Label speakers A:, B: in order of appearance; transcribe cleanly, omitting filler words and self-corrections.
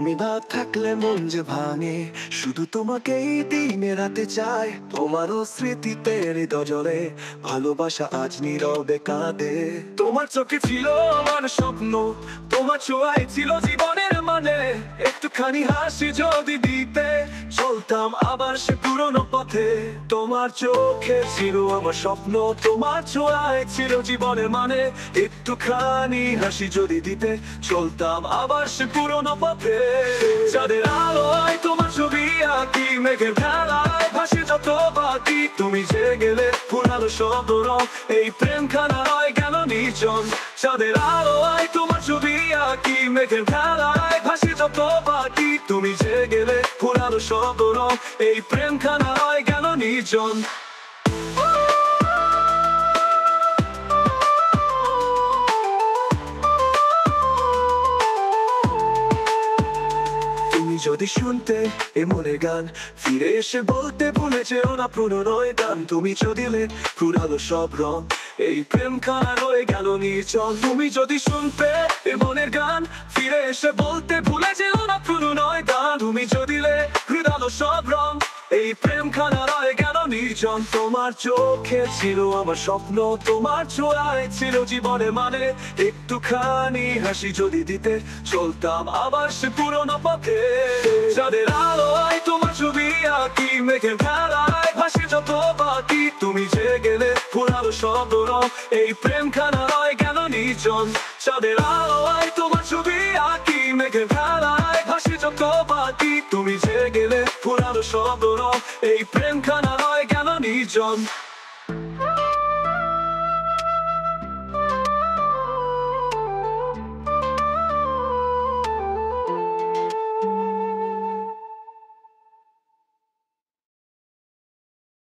A: তুমি না থাকলে মন যে ভাঙে, শুধু তোমাকেই দিনে রাতে চায়। তোমারও স্মৃতিতে হৃদয় জ্বলে, ভালোবাসা আজ নীরবে কাঁদে। তোমার চোখে ছিল আমার স্বপ্ন, তোমার ছোঁয়ায় ছিল জীবনের মানে। একটুখানি হাসি যদি দিতে, চলতাম আবার সে পুরনো পথে। তোমার চোখে ছিল আমার স্বপ্ন, তোমার ছোঁয়ায় ছিল জীবনের মানে। একটুখানি হাসি যদি দিতে, চলতাম আবার সে পুরনো পথে। চাঁদের আলোয় তোমার ছবি আঁকি, মেঘের খেলায় ভাসি যত বাতি। তুমি যে গেলে ফুরালো সব রং, এই প্রেম খানা রয়ে গেল নির্জন। চাঁদের আলোয় তোমার ছবি আঁকি, মেঘের খেলায় ভাসি যত বাতি। তুমি যে গেলে ফুরালো সব রং, এই প্রেম খানা রয়ে গেল নির্জন। যদি শুনতে এ মনের গান, ফিরে এসে বলতে ভুলে যেও না পুনরায় গান। তুমি যদি ফুরালো সব রং, এই প্রেম খানা রয়ে গেল নির্জন। তুমি যদি শুনতে এ মনের গান, ফিরে এসে বলতে ভুলে যেও না পুনরায় গান। তুমি যদি ফুরালো সব রং, এই প্রেম খানা রয়ে গেল নির্জন। তোমার চোখে ছিল আমার স্বপ্ন, তোমার ছোঁয়ায় ছিল জীবনের মানে। একটুখানি হাসি যদি দিতে, চলতাম আবার সে পুরনো পথে। চাঁদের আলোয় তোমার ছবি আঁকি, মেঘের খেলায় ভাসি যত বাতি। তুমি যে গেলে ফুরালো সব রং, এই প্রেম খানা রয়ে গেল নির্জন। চাঁদের আলোয় তোমার ছবি আঁকি, মেঘের খেলায় ভাসি যত বাতি। তুমি যে গেলে ফুরালো সব রং, এই প্রেম খানা রয়ে গেল নির্জন।